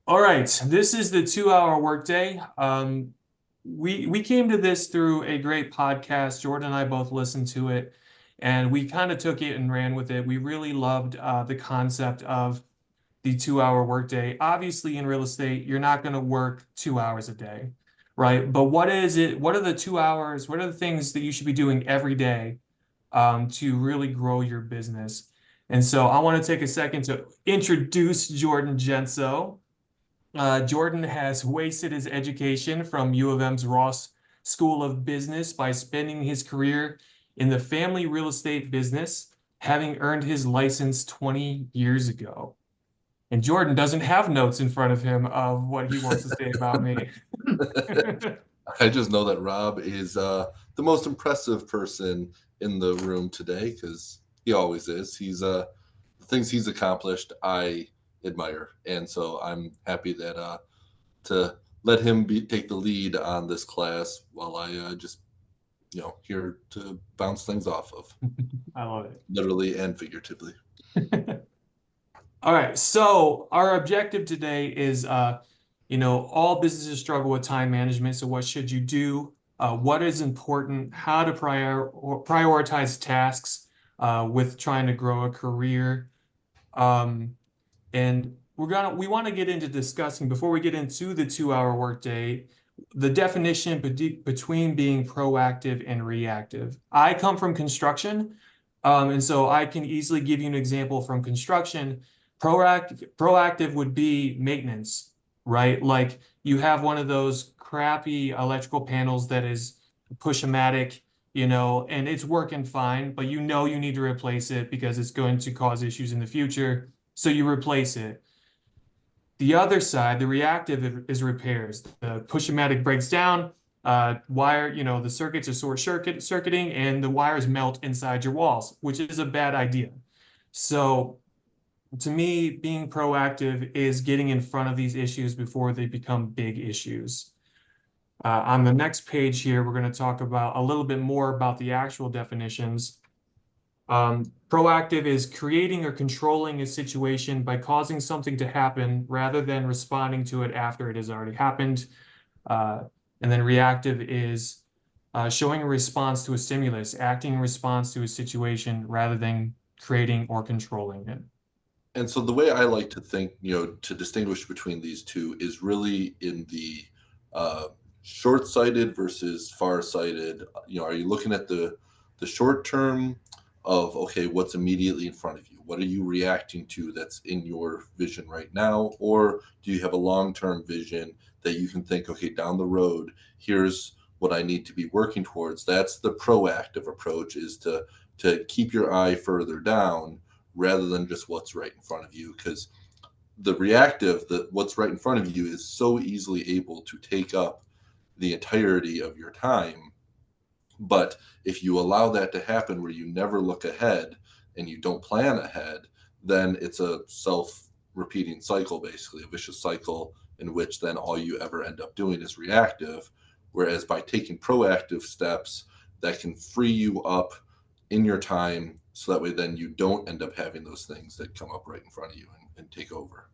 All right, this is the 2 hour workday. We came to this through a great podcast. Jordan and I both listened to it, and we kind of took it and ran with it. We really loved the concept of the 2 hour workday. Obviously, in real estate, you're not going to work 2 hours a day, right? But what is it? What are the 2 hours? What are the things that you should be doing every day to really grow your business? And so I want to take a second to introduce Jordan Genso. Jordan has wasted his education from U of M's Ross School of Business by spending his career in the family real estate business, having earned his license 20 years ago. And Jordan doesn't have notes in front of him of what he wants to say about me. I just know that Rob is the most impressive person in the room today because he always is. The things he's accomplished, I admire, and so I'm happy that to let him take the lead on this class while I just here to bounce things off of, I love literally and figuratively. it. All right, so our objective today is, all businesses struggle with time management. So what should you do? What is important? How to prioritize tasks with trying to grow a career. Um, and we want to get into discussing before we get into the 2 hour workday, the definition between being proactive and reactive. I come from construction, and so I can easily give you an example from construction. Proactive would be maintenance, right? Like you have one of those crappy electrical panels that is push-o-matic, and it's working fine, but you need to replace it because it's going to cause issues in the future. So you replace it. The other side, the reactive, is repairs. The push-o-matic breaks down, wire, the circuits are circuiting, and the wires melt inside your walls, which is a bad idea. So to me, being proactive is getting in front of these issues before they become big issues. On the next page here, we're going to talk about a little bit more about the actual definitions. Proactive is creating or controlling a situation by causing something to happen rather than responding to it after it has already happened. Uh, and then reactive is showing a response to a stimulus, acting in response to a situation rather than creating or controlling it. And so the way I like to think, to distinguish between these two is really in the uh, short-sighted versus far-sighted. Are you looking at the short term of, okay, what's immediately in front of you? What are you reacting to that's in your vision right now? Or do you have a long-term vision that you can think, okay, down the road, here's what I need to be working towards? That's the proactive approach, is to keep your eye further down rather than just what's right in front of you, because the reactive, that what's right in front of you, is so easily able to take up the entirety of your time. But if you allow that to happen where you never look ahead and you don't plan ahead, then it's a self repeating cycle, basically a vicious cycle in which then all you ever end up doing is reactive. Whereas by taking proactive steps, that can free you up in your time, so that way then you don't end up having those things that come up right in front of you and take over.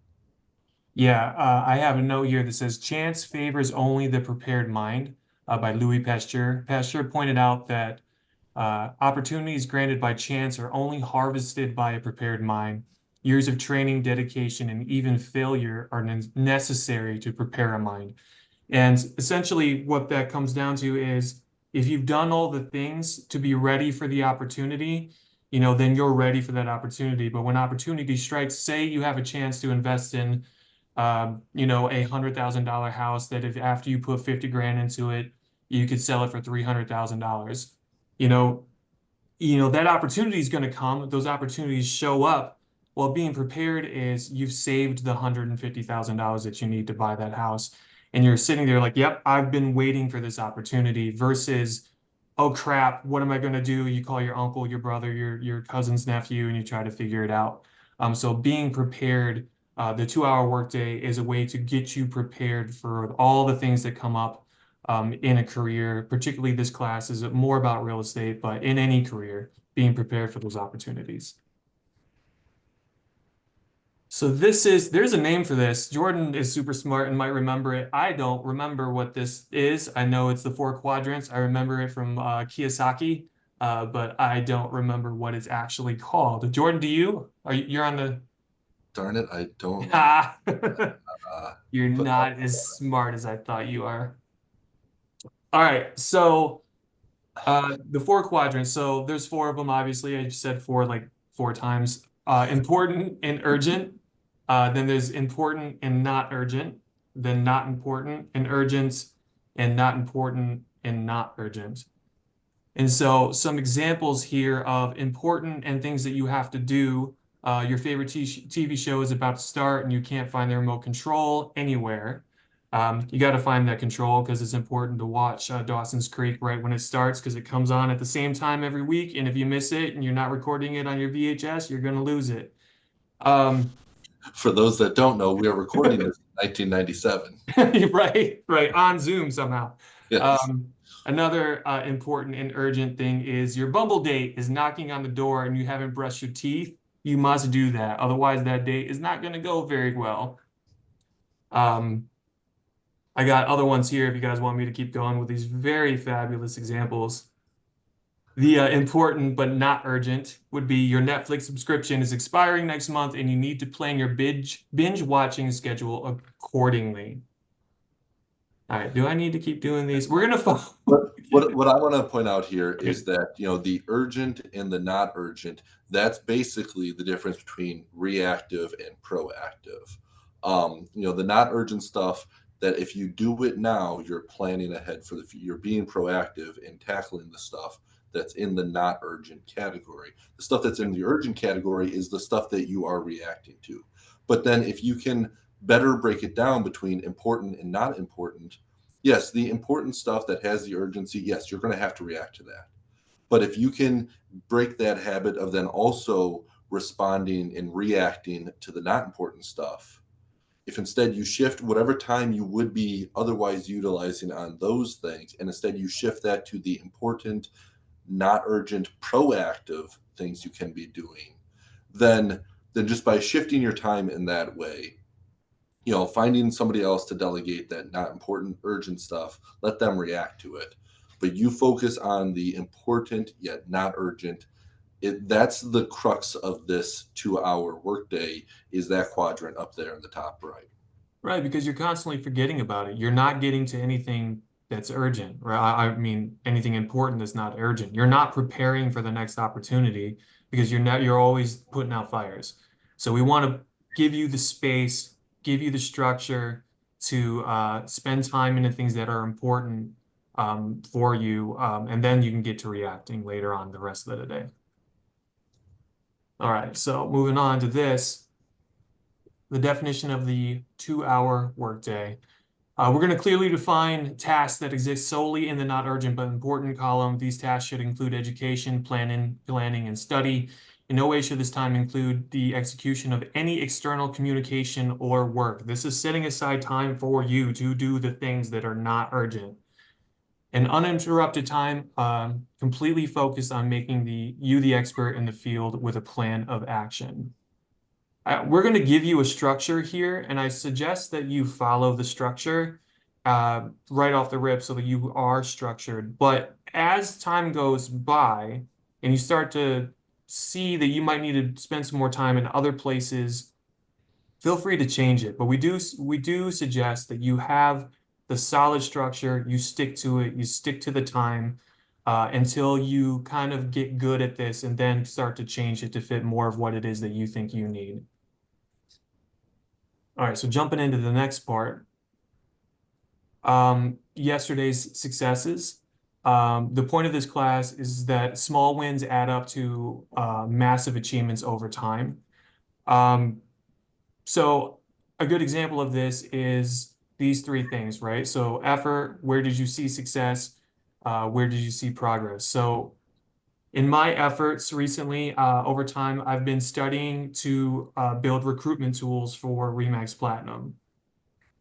Yeah, I have a note here that says chance favors only the prepared mind by Louis Pasteur. Pasteur pointed out that opportunities granted by chance are only harvested by a prepared mind. Years of training, dedication, and even failure are necessary to prepare a mind. And essentially, what that comes down to is if you've done all the things to be ready for the opportunity, then you're ready for that opportunity. But when opportunity strikes, say you have a chance to invest in, $100,000 house that if after you put 50 grand into it, you could sell it for $300,000. You know, that opportunity is going to come. Those opportunities show up. Well, being prepared is you've saved the $150,000 that you need to buy that house. And you're sitting there like, yep, I've been waiting for this opportunity versus, oh crap, what am I going to do? You call your uncle, your brother, your cousin's nephew, and you try to figure it out. So being prepared, the 2 hour workday is a way to get you prepared for all the things that come up in a career. Particularly this class is more about real estate, but in any career, being prepared for those opportunities. So there's a name for this. Jordan is super smart and might remember it. I don't remember what this is. I know it's the four quadrants. I remember it from Kiyosaki, but I don't remember what it's actually called. Jordan, do you? You're on the Darn it, I don't. Ah, Uh, you're but not as smart as I thought you are. All right, so the four quadrants. So there's four of them, obviously. I just said four like four times. Important and urgent. Then there's important and not urgent. Then not important and urgent, and not important and not urgent. And so some examples here of important and things that you have to do. Your favorite TV show is about to start and you can't find the remote control anywhere. You got to find that control because it's important to watch Dawson's Creek right when it starts because it comes on at the same time every week. And if you miss it and you're not recording it on your VHS, you're going to lose it. Um, for those that don't know, we are recording this in 1997. Right, right, on Zoom somehow. Yes. Um, Another important and urgent thing is your Bumble date is knocking on the door and you haven't brushed your teeth. You must do that. Otherwise, that date is not going to go very well. Um, I got other ones here if you guys want me to keep going with these very fabulous examples. The important but not urgent would be your Netflix subscription is expiring next month and you need to plan your binge watching schedule accordingly. All right, do I need to keep doing these? We're gonna follow. What I want to point out here is Okay. that the urgent and the not urgent, that's basically the difference between reactive and proactive. The not urgent stuff, that if you do it now, you're planning ahead for the future. You're being proactive and tackling the stuff that's in the not urgent category. The stuff that's in the urgent category is the stuff that you are reacting to. But then if you can better break it down between important and not important, yes, the important stuff that has the urgency, yes, you're going to have to react to that. But if you can break that habit of then also responding and reacting to the not important stuff, if instead you shift whatever time you would be otherwise utilizing on those things, and instead you shift that to the important, not urgent, proactive things you can be doing, then just by shifting your time in that way, finding somebody else to delegate that not important, urgent stuff, let them react to it. But you focus on the important yet not urgent. That's the crux of this 2 hour workday, is that quadrant up there in the top right. Right, because you're constantly forgetting about it. You're not getting to anything that's urgent, right? I mean, anything important that's not urgent. You're not preparing for the next opportunity because you're always putting out fires. So we want to give you the space, give you the structure to spend time into things that are important for you, and then you can get to reacting later on the rest of the day. All right, so moving on to this, the definition of the 2 hour workday. We're going to clearly define tasks that exist solely in the not urgent but important column. These tasks should include education, planning, and study. In no way should this time include the execution of any external communication or work. This is setting aside time for you to do the things that are not urgent. An uninterrupted time, completely focused on making you the expert in the field with a plan of action. We're going to give you a structure here, and I suggest that you follow the structure right off the rip so that you are structured. But as time goes by and you start to see that you might need to spend some more time in other places, feel free to change it. But we do suggest that you have the solid structure, you stick to it, you stick to the time until you kind of get good at this and then start to change it to fit more of what it is that you think you need. All right, so jumping into the next part, yesterday's successes. The point of this class is that small wins add up to massive achievements over time. Um, so a good example of this is these three things, right? So effort, where did you see success? Where did you see progress? So in my efforts recently, over time, I've been studying to build recruitment tools for Remax Platinum.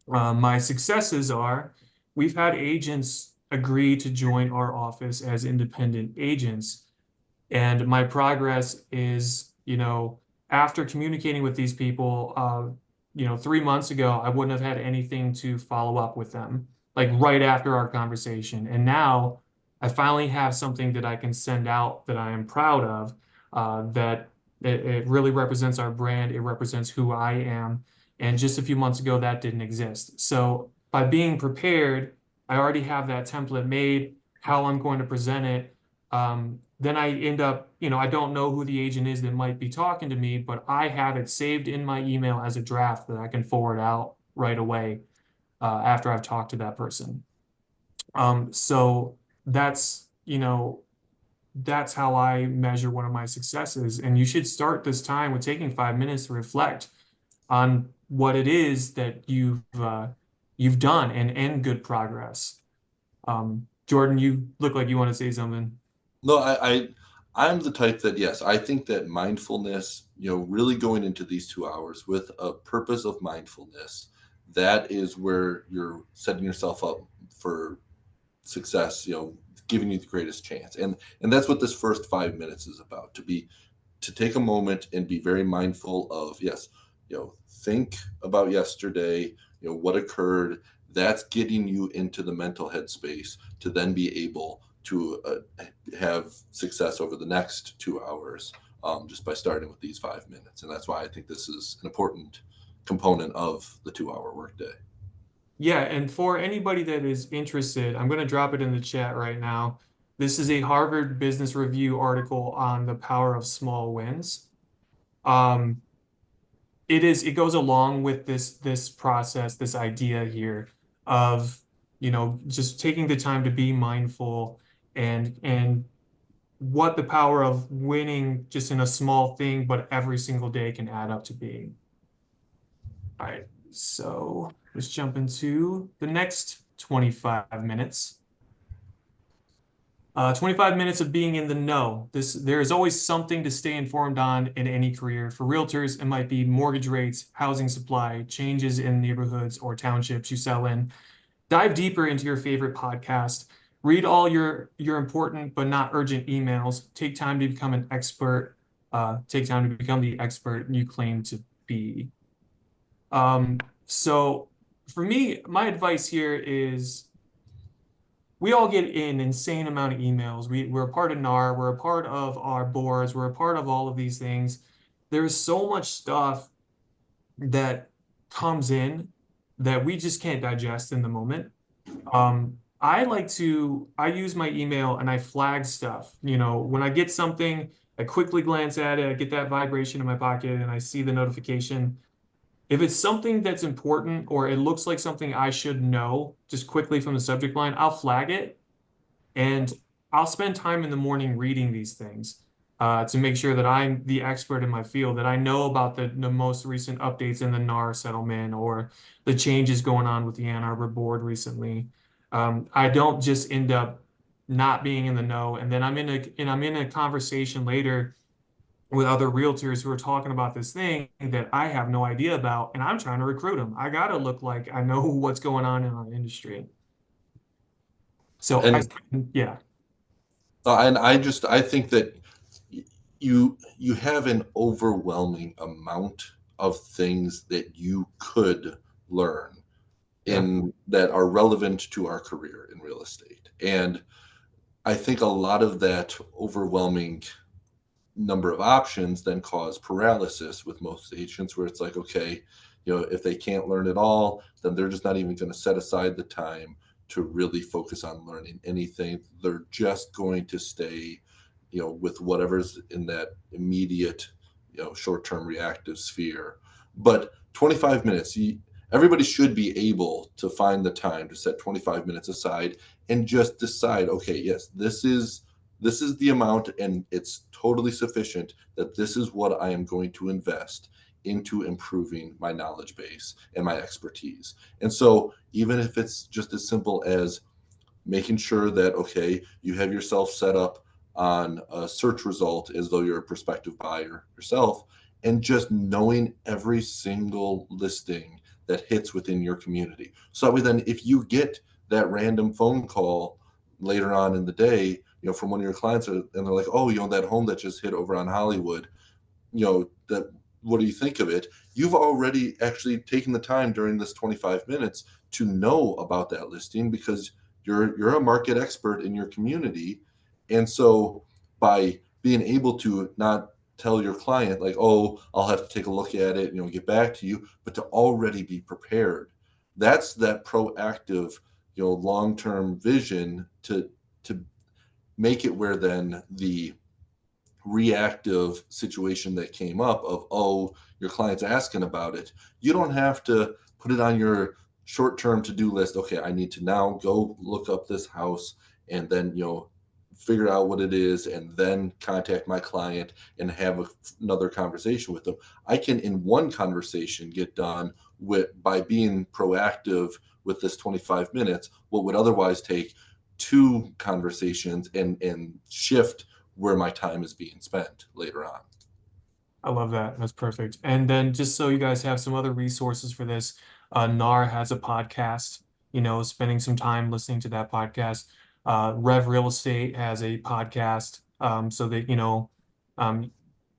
My successes are we've had agents agree to join our office as independent agents. And my progress is, after communicating with these people, 3 months ago, I wouldn't have had anything to follow up with them, like right after our conversation. And now I finally have something that I can send out that I am proud of, that it really represents our brand. It represents who I am. And just a few months ago, that didn't exist. So by being prepared, I already have that template made, how I'm going to present it. Then I end up, I don't know who the agent is that might be talking to me, but I have it saved in my email as a draft that I can forward out right away after I've talked to that person. So that's how I measure one of my successes. And you should start this time with taking 5 minutes to reflect on what it is that you've done and good progress. Jordan, you look like you want to say something. No, I'm the type that, yes, I think that mindfulness, really going into these 2 hours with a purpose of mindfulness, that is where you're setting yourself up for success, giving you the greatest chance. And that's what this first 5 minutes is about, to take a moment and be very mindful of, yes, think about yesterday, what occurred. That's getting you into the mental headspace to then be able to have success over the next 2 hours, just by starting with these 5 minutes. And that's why I think this is an important component of the 2 hour workday. Yeah, and for anybody that is interested, I'm going to drop it in the chat right now. This is a Harvard Business Review article on the power of small wins. Um, it goes along with this process, this idea here of, just taking the time to be mindful and what the power of winning just in a small thing, but every single day can add up to being. All right, so let's jump into the next 25 minutes. 25 minutes of being in the know. There is always something to stay informed on in any career. For realtors, it might be mortgage rates, housing supply, changes in neighborhoods or townships you sell in. Dive deeper into your favorite podcast. Read all your important but not urgent emails. Take time to become an expert. Take time to become the expert you claim to be. So for me, my advice here is we all get an insane amount of emails. We're a part of NAR, we're a part of our boards, we're a part of all of these things. There's so much stuff that comes in that we just can't digest in the moment. I use my email and I flag stuff. When I get something, I quickly glance at it, I get that vibration in my pocket and I see the notification. If it's something that's important or it looks like something I should know just quickly from the subject line, I'll flag it and I'll spend time in the morning reading these things to make sure that I'm the expert in my field, that I know about the most recent updates in the NAR settlement or the changes going on with the Ann Arbor board recently. I don't just end up not being in the know, and then I'm in a conversation later with other realtors who are talking about this thing that I have no idea about, and I'm trying to recruit them. I gotta look like I know what's going on in our industry. So And yeah, I think that you have an overwhelming amount of things that you could learn yeah. in that are relevant to our career in real estate. And I think a lot of that overwhelming number of options then cause paralysis with most agents, where it's like, okay, if they can't learn it all, then they're just not even going to set aside the time to really focus on learning anything. They're just going to stay, with whatever's in that immediate, short-term reactive sphere. But 25 minutes, everybody should be able to find the time to set 25 minutes aside and just decide, okay, yes, this is the amount, and it's totally sufficient that this is what I am going to invest into improving my knowledge base and my expertise. And so even if it's just as simple as making sure that, okay, you have yourself set up on a search result as though you're a prospective buyer yourself, and just knowing every single listing that hits within your community. So that way, then if you get that random phone call later on in the day, from one of your clients, and they're like, oh, that home that just hit over on Hollywood, that what do you think of it? You've already actually taken the time during this 25 minutes to know about that listing because you're a market expert in your community. And so by being able to not tell your client like, oh, I'll have to take a look at it, get back to you, but to already be prepared. That's that proactive, long-term vision to make it where then the reactive situation that came up of, oh, your client's asking about it, you don't have to put it on your short-term to-do list. Okay, I need to now go look up this house and then figure out what it is and then contact my client and have another conversation with them. I can in one conversation get done by being proactive with this 25 minutes what would otherwise take two conversations and shift where my time is being spent later on. I love that. That's perfect. And then just so you guys have some other resources for this, NAR has a podcast, spending some time listening to that podcast. Rev Real Estate has a podcast, so that, um,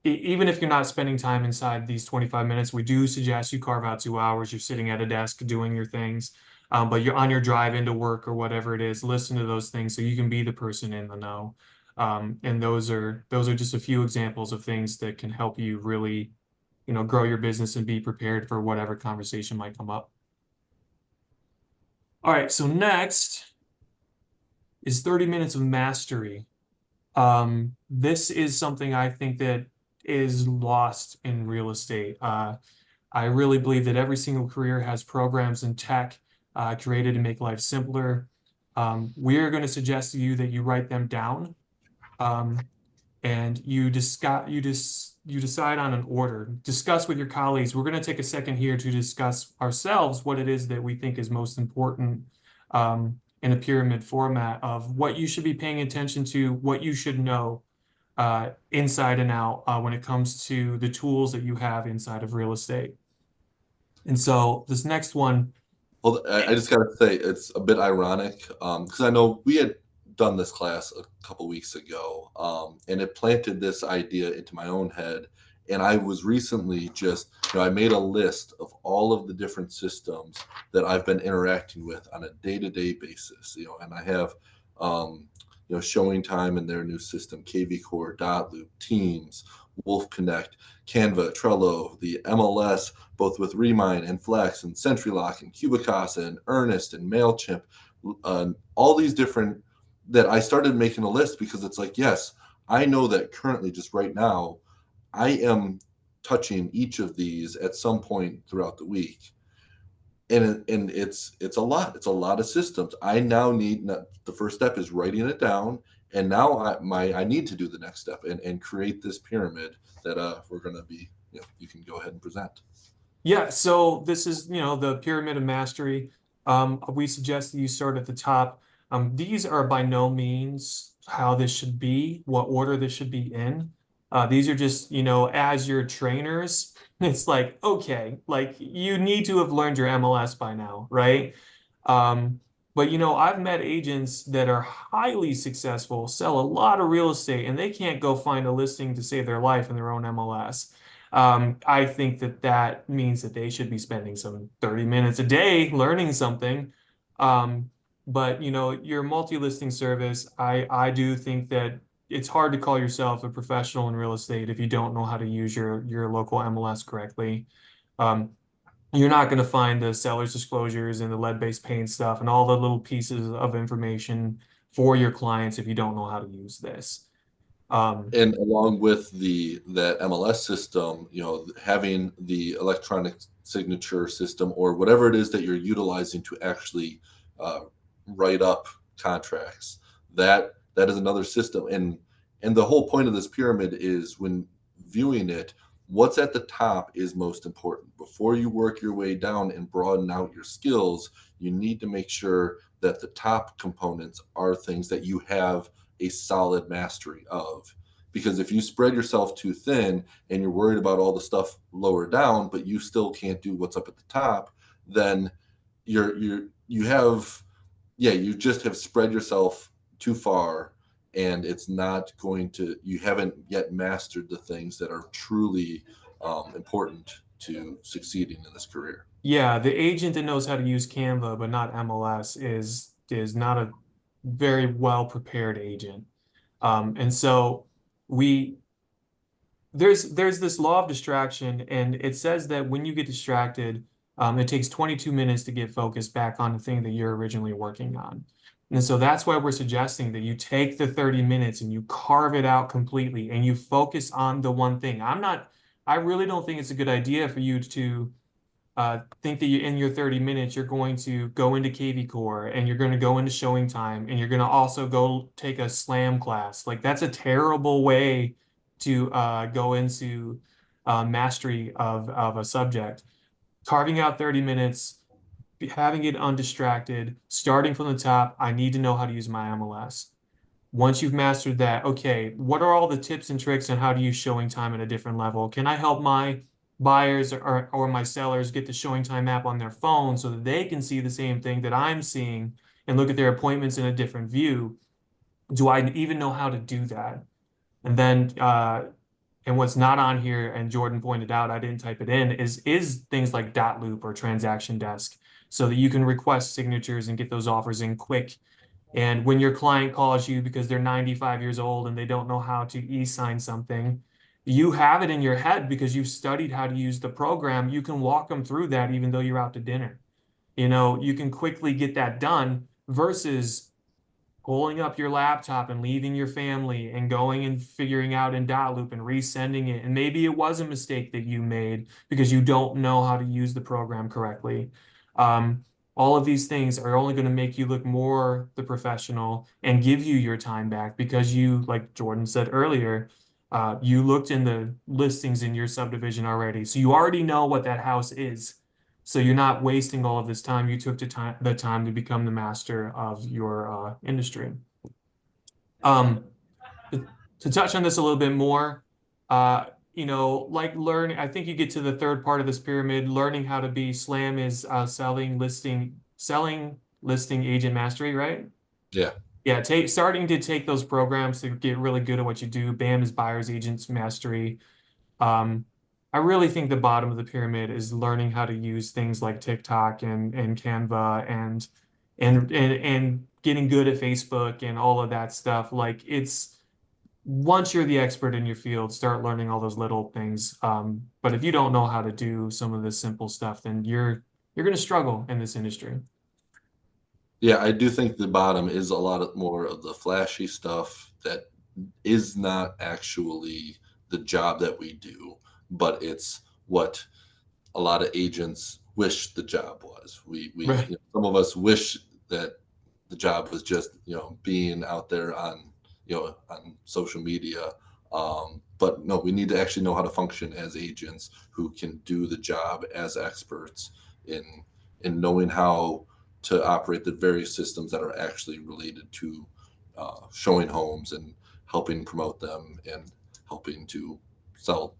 even if you're not spending time inside these 25 minutes, we do suggest you carve out 2 hours. You're sitting at a desk doing your things, but you're on your drive into work or whatever it is, listen to those things so you can be the person in the know. And those are just a few examples of things that can help you really, grow your business and be prepared for whatever conversation might come up. All right, so next is 30 minutes of mastery. This is something I think that is lost in real estate. I really believe that every single career has programs and tech created to make life simpler. We're going to suggest to you that you write them down. Um, and you decide on an order. Discuss with your colleagues. We're going to take a second here to discuss ourselves what it is that we think is most important in a pyramid format of what you should be paying attention to, what you should know inside and out when it comes to the tools that you have inside of real estate. And so this next one, Well, I just got to say it's a bit ironic because I know we had done this class a couple weeks ago, and it planted this idea into my own head. And I was recently just, I made a list of all of the different systems that I've been interacting with on a day-to-day basis. And I have, Showing Time and their new system, KV Core, Dotloop, Teams, Wolf Connect, Canva, Trello, the MLS, both with Remine and Flex and SentryLock and Cubicasa and Earnest and MailChimp, all these different that I started making a list because it's like, yes, I know that currently just right now, I am touching each of these at some point throughout the week. And it's a lot. It's a lot of systems. I now need the first step is writing it down, and now I need to do the next step and create this pyramid that we're going to be. You can go ahead and present. yeah, so this is, the pyramid of mastery. We suggest that you start at the top. These are by no means how this should be, what order this should be in. These are just, as your trainers, it's like, okay, like you need to have learned your MLS by now, right? But I've met agents that are highly successful, sell a lot of real estate, and they can't go find a listing to save their life in their own MLS. I think that that means that they should be spending some 30 minutes a day learning something. But your multi-listing service, I do think that it's hard to call yourself a professional in real estate if you don't know how to use your local MLS correctly. Um, you're not going to find the seller's disclosures and the lead-based paint stuff and all the little pieces of information for your clients if you don't know how to use this. And along with that MLS system, having the electronic signature system or whatever it is that you're utilizing to actually uh, write up contracts, that is another system. And the whole point of this pyramid is when viewing it, what's at the top is most important. Before you work your way down and broaden out your skills, you need to make sure that the top components are things that you have a solid mastery of, because if you spread yourself too thin and you're worried about all the stuff lower down but you still can't do what's up at the top, then you have, yeah, you just have spread yourself too far, and it's not going to, you haven't yet mastered the things that are truly important to succeeding in this career. Yeah, the agent that knows how to use Canva but not MLS is not a very well prepared agent. And so we there's this law of distraction, and it says that when you get distracted, it takes 22 minutes to get focused back on the thing that you're originally working on. And so that's why we're suggesting that you take the 30 minutes and you carve it out completely and you focus on the one thing. I really don't think it's a good idea for you to think that you in your 30 minutes you're going to go into KV Core and you're going to go into showing time and you're going to also go take a slam class. Like that's a terrible way to go into mastery of a subject. Carving out 30 minutes, having it undistracted, starting from the top. I need to know how to use my MLS. Once you've mastered that, okay, what are all the tips and tricks on how to use showing time at a different level? Can I help my buyers or my sellers get the showing time app on their phone so that they can see the same thing that I'm seeing and look at their appointments in a different view? Do I even know how to do that? And then, and what's not on here, and Jordan pointed out, I didn't type it in, is things like dot loop or transaction desk so that you can request signatures and get those offers in quick. And when your client calls you because they're 95 years old and they don't know how to e-sign something, you have it in your head because you've studied how to use the program. You can walk them through that even though you're out to dinner. You know, you can quickly get that done versus pulling up your laptop and leaving your family and going and figuring out in dot loop and resending it. And maybe it was a mistake that you made because you don't know how to use the program correctly. All of these things are only going to make you look more the professional and give you your time back because you, like Jordan said earlier, you looked in the listings in your subdivision already. So you already know what that house is. So you're not wasting all of this time. You took the time to become the master of your industry. Um, to touch on this a little bit more, like learn, I think you get to the third part of this pyramid, learning how to be SLAM is selling, listing, agent mastery, right? Yeah. Yeah, starting to take those programs to get really good at what you do. BAM is buyer's agents mastery. Um, I really think the bottom of the pyramid is learning how to use things like TikTok and Canva and getting good at Facebook and all of that stuff. Like it's once you're the expert in your field, start learning all those little things. But if you don't know how to do some of the simple stuff, then you're going to struggle in this industry. Yeah, I do think the bottom is a lot more of the flashy stuff that is not actually the job that we do, but it's what a lot of agents wish the job was. Right. Some of us wish that the job was just, being out there on, on social media. But no, we need to actually know how to function as agents who can do the job as experts in knowing how to operate the various systems that are actually related to showing homes and helping promote them and helping to sell.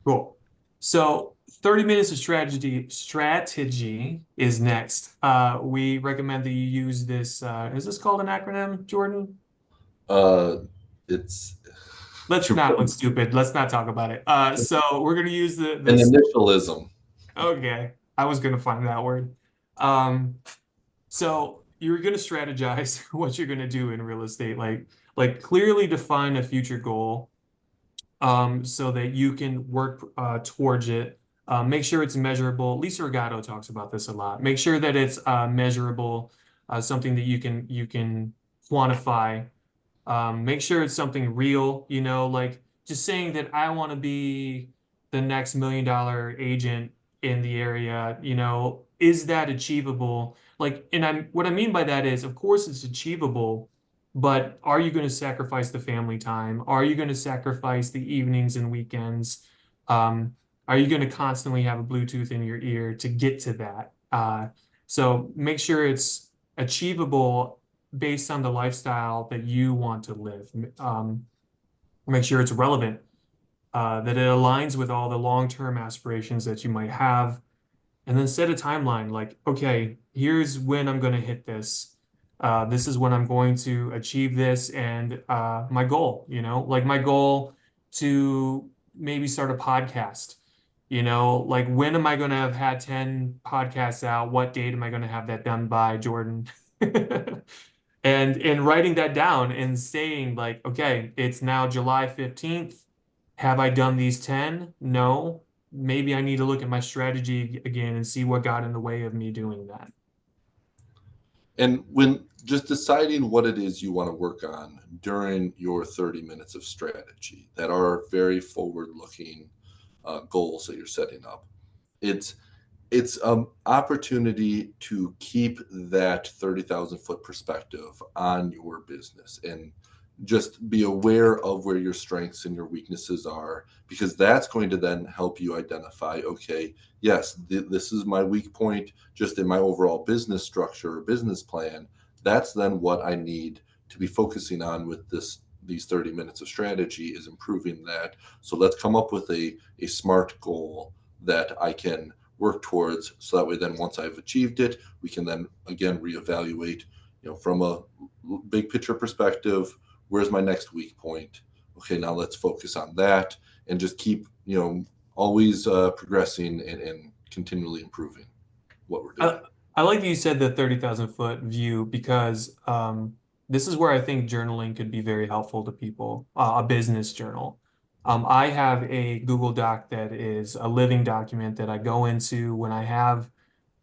Cool. So 30 minutes of strategy is next. We recommend that you use this. Is this called an acronym, Jordan? Uh, it's Let's not look stupid. Let's not talk about it. So we're gonna use an this. initialism. Okay, I was gonna find that word. Um, so you're gonna strategize what you're gonna do in real estate, like clearly define a future goal so that you can work towards it. Make sure it's measurable. Lisa Regato talks about this a lot. Make sure that it's measurable, something that you can quantify. Make sure it's something real, like just saying that I want to be the next $1 million agent in the area, is that achievable? Like, and what I mean by that is, of course, it's achievable, but are you going to sacrifice the family time? Are you going to sacrifice the evenings and weekends? Um, are you going to constantly have a Bluetooth in your ear to get to that? So make sure it's achievable based on the lifestyle that you want to live. Make sure it's relevant, that it aligns with all the long-term aspirations that you might have, and then set a timeline like, okay, here's when I'm going to hit this. This is when I'm going to achieve this and my goal, like my goal to maybe start a podcast. Like when am I going to have had 10 podcasts out? What date am I going to have that done by, Jordan? And writing that down and saying like, okay, it's now July 15th. Have I done these 10? No. Maybe I need to look at my strategy again and see what got in the way of me doing that. And when just deciding what it is you want to work on during your 30 minutes of strategy that are very forward looking goals that you're setting up, it's opportunity to keep that 30,000 foot perspective on your business and just be aware of where your strengths and your weaknesses are, because that's going to then help you identify, okay, yes, this is my weak point just in my overall business structure or business plan. That's then what I need to be focusing on with these 30 minutes of strategy, is improving that. So let's come up with a smart goal that I can work towards, so that way then once I've achieved it, we can then again reevaluate, from a big picture perspective, where's my next weak point? Okay, now let's focus on that, and just keep, always progressing and continually improving what we're doing. I like that you said the 30,000 foot view because this is where I think journaling could be very helpful to people, a business journal. I have a Google Doc that is a living document that I go into when I have,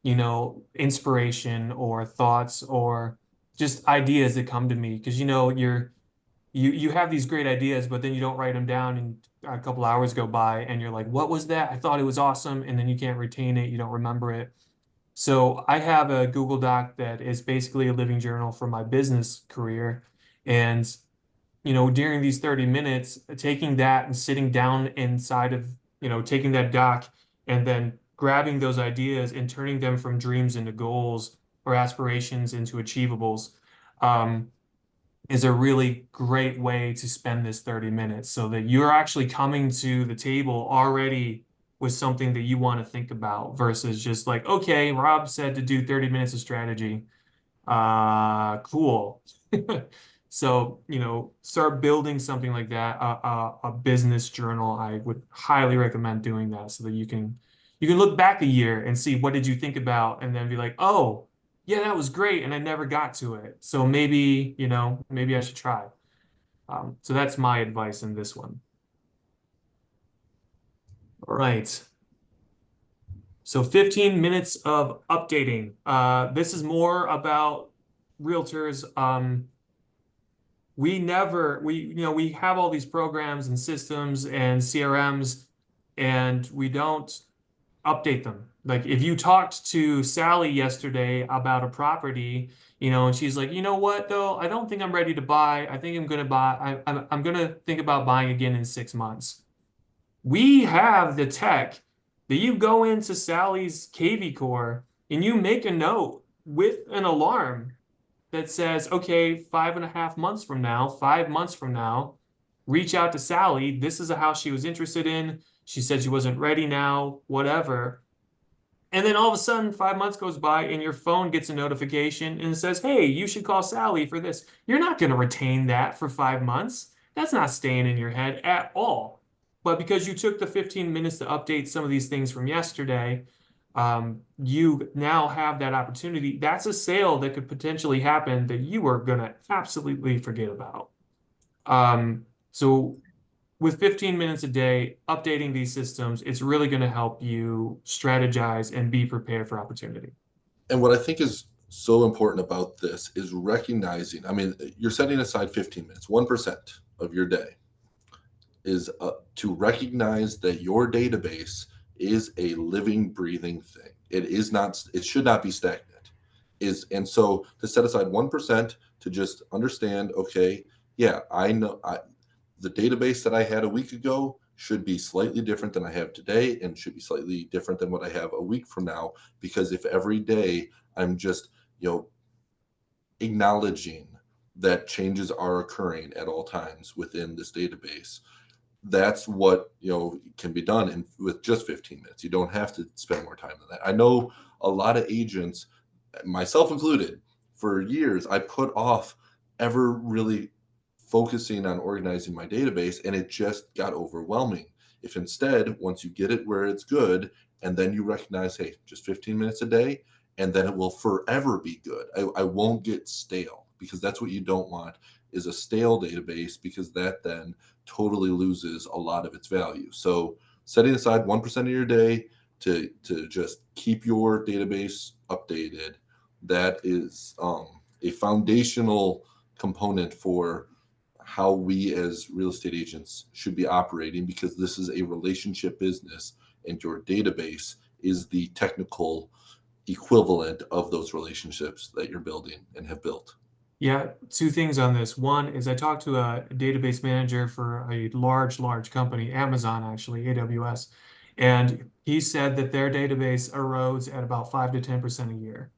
inspiration or thoughts or just ideas that come to me. Because, you have these great ideas, but then you don't write them down and a couple hours go by and you're like, what was that? I thought it was awesome. And then you can't retain it. You don't remember it. So I have a Google Doc that is basically a living journal for my business career. And, during these 30 minutes, taking that and sitting down inside of, taking that doc and then grabbing those ideas and turning them from dreams into goals or aspirations into achievables, is a really great way to spend this 30 minutes so that you're actually coming to the table already with something that you want to think about versus just like, okay, Rob said to do 30 minutes of strategy. Cool. So, start building something like that, a business journal. I would highly recommend doing that so that you can look back a year and see what did you think about and then be like, oh, yeah, that was great and I never got to it. So maybe, maybe I should try. So that's my advice in this one. All right. So 15 minutes of updating. This is more about realtors. We have all these programs and systems and CRMs, and we don't update them. Like if you talked to Sally yesterday about a property, and she's like, you know what though, I don't think I'm ready to buy. I think I'm gonna buy. I'm gonna think about buying again in 6 months. We have the tech that you go into Sally's KV core and you make a note with an alarm that says, okay, 5.5 months from now, 5 months from now, reach out to Sally. This is a house she was interested in. She said she wasn't ready now, whatever. And then all of a sudden, 5 months goes by and your phone gets a notification and it says, hey, you should call Sally for this. You're not going to retain that for 5 months. That's not staying in your head at all. But because you took the 15 minutes to update some of these things from yesterday, you now have that opportunity. That's a sale that could potentially happen that you are going to absolutely forget about. So with 15 minutes a day, updating these systems, it's really going to help you strategize and be prepared for opportunity. And what I think is so important about this is recognizing, I mean, you're setting aside 15 minutes, 1% of your day is to recognize that your database is a living, breathing thing. It is not, it should not be stagnant. And so to set aside 1% to just understand, okay, yeah, I know the database that I had a week ago should be slightly different than I have today and should be slightly different than what I have a week from now. Because if every day I'm just, acknowledging that changes are occurring at all times within this database, that's what can be done with just 15 minutes. You don't have to spend more time than that. I know a lot of agents, myself included, for years I put off ever really focusing on organizing my database, and it just got overwhelming. If instead, once you get it where it's good, and then you recognize, hey, just 15 minutes a day, and then it will forever be good. I won't get stale, because that's what you don't want, is a stale database, because that then totally loses a lot of its value. So setting aside 1% of your day to just keep your database updated, that is a foundational component for how we as real estate agents should be operating, because this is a relationship business, and your database is the technical equivalent of those relationships that you're building and have built. Yeah, two things on this. One is I talked to a database manager for a large company, Amazon actually, AWS, and he said that their database erodes at about 5 to 10% a year.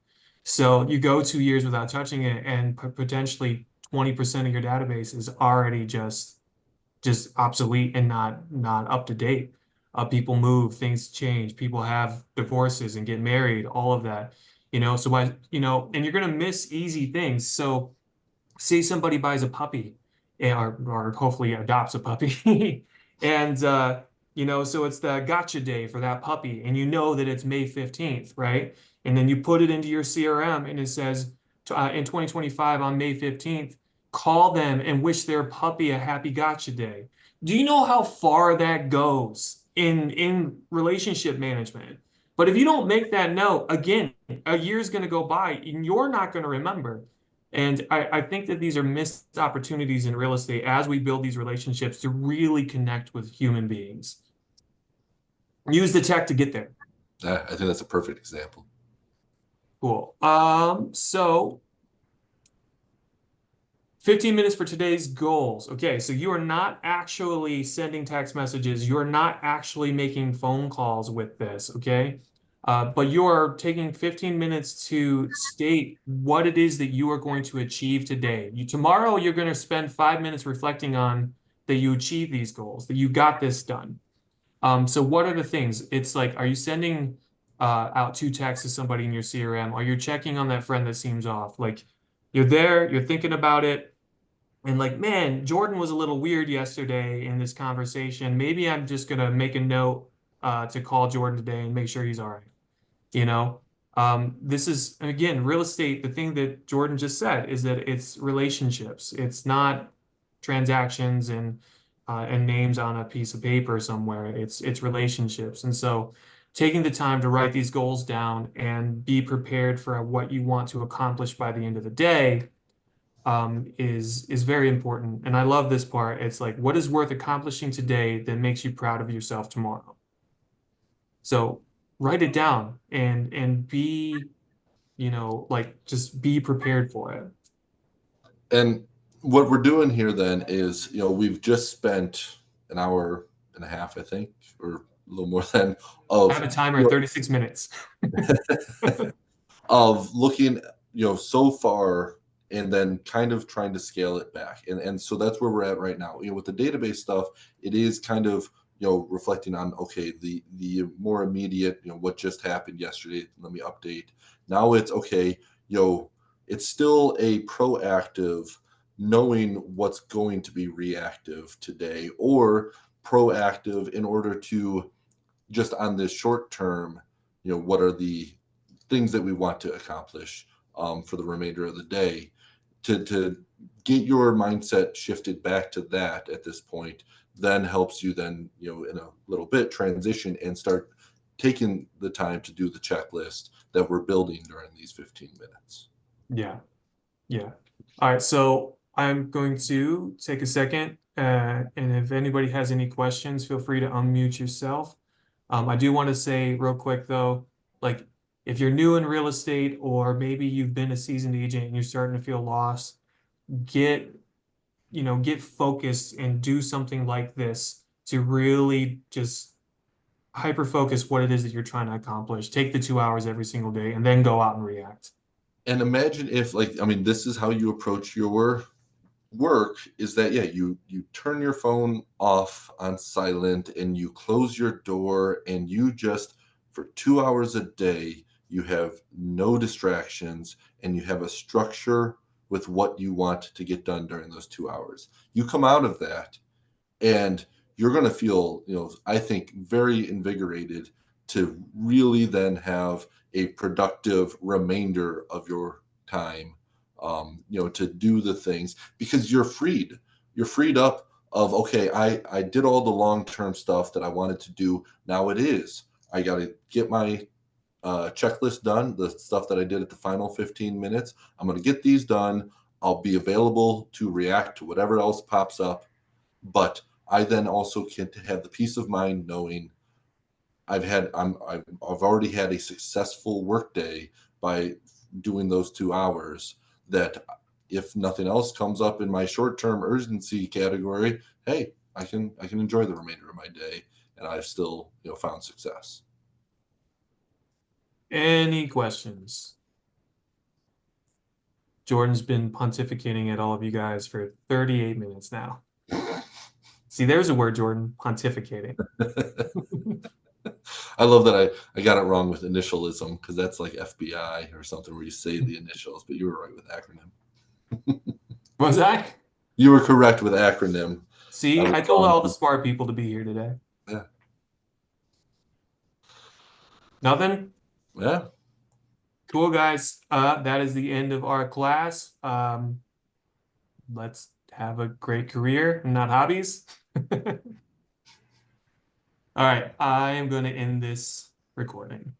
So you go 2 years without touching it, and potentially 20% of your database is already just obsolete and not up to date. People move, things change, people have divorces and get married, all of that. So and you're gonna miss easy things. So say somebody buys a puppy, or hopefully adopts a puppy and so it's the gotcha day for that puppy, and that it's May 15th, right? And then you put it into your CRM and it says in 2025 on May 15th, call them and wish their puppy a happy gotcha day. Do you know how far that goes in relationship management? But if you don't make that note, again, a year's going to go by and you're not going to remember. And I think that these are missed opportunities in real estate as we build these relationships to really connect with human beings. Use the tech to get there. I think that's a perfect example. Cool. So 15 minutes for today's goals. Okay, so you are not actually sending text messages. You're not actually making phone calls with this, okay? But you are taking 15 minutes to state what it is that you are going to achieve today. Tomorrow, you're going to spend 5 minutes reflecting on that you achieved these goals, that you got this done. So what are the things? It's like, are you sending out 2 texts to somebody in your CRM? Are you checking on that friend that seems off? Like, you're there, you're thinking about it, and like, man, Jordan was a little weird yesterday in this conversation. Maybe I'm just gonna make a note to call Jordan today and make sure he's all right. You know, this is, again, real estate. The thing that Jordan just said is that it's relationships. It's not transactions and names on a piece of paper somewhere. It's relationships. And so taking the time to write these goals down and be prepared for what you want to accomplish by the end of the day is very important. And I love this part. It's like, what is worth accomplishing today that makes you proud of yourself tomorrow? So write it down and be, like, just be prepared for it. And what we're doing here then is, we've just spent an hour and a half, I think, or a little more than, I of have a timer at 36 minutes. of looking, so far, and then kind of trying to scale it back. And so that's where we're at right now. With the database stuff, it is kind of, reflecting on, okay, the more immediate, what just happened yesterday, let me update. Now it's okay, it's still a proactive knowing what's going to be reactive today, or proactive in order to just on this short term, what are the things that we want to accomplish for the remainder of the day, to get your mindset shifted back to that at this point, then helps you then, in a little bit transition and start taking the time to do the checklist that we're building during these 15 minutes. Yeah. Yeah. All right. So I'm going to take a second, and if anybody has any questions, feel free to unmute yourself. I do want to say real quick though, like, if you're new in real estate, or maybe you've been a seasoned agent and you're starting to feel lost, get get focused and do something like this to really just hyper focus what it is that you're trying to accomplish. Take the 2 hours every single day and then go out and react. And imagine if, like, I mean, this is how you approach your work, is that, yeah, you turn your phone off on silent, and you close your door, and you just, for 2 hours a day, you have no distractions, and you have a structure with what you want to get done during those 2 hours. You come out of that, and you're going to feel, I think, very invigorated to really then have a productive remainder of your time, to do the things, because you're freed up of, okay, I did all the long-term stuff that I wanted to do. Now I got to get my checklist done, the stuff that I did at the final 15 minutes. I'm going to get these done. I'll be available to react to whatever else pops up. But I then also can have the peace of mind knowing I've already had a successful workday by doing those 2 hours. That if nothing else comes up in my short-term urgency category, hey, I can enjoy the remainder of my day, and I've still found success. Any questions? Jordan's been pontificating at all of you guys for 38 minutes now. See, there's a word, Jordan, pontificating. I love that I got it wrong with initialism, because that's like FBI or something where you say the initials, but you were right with acronym. Was I? You were correct with acronym. See, I was I told all the wrong. smart people to be here today. Yeah. Nothing? Yeah. Cool, guys. That is the end of our class. Let's have a great career, not hobbies. All right, I am going to end this recording.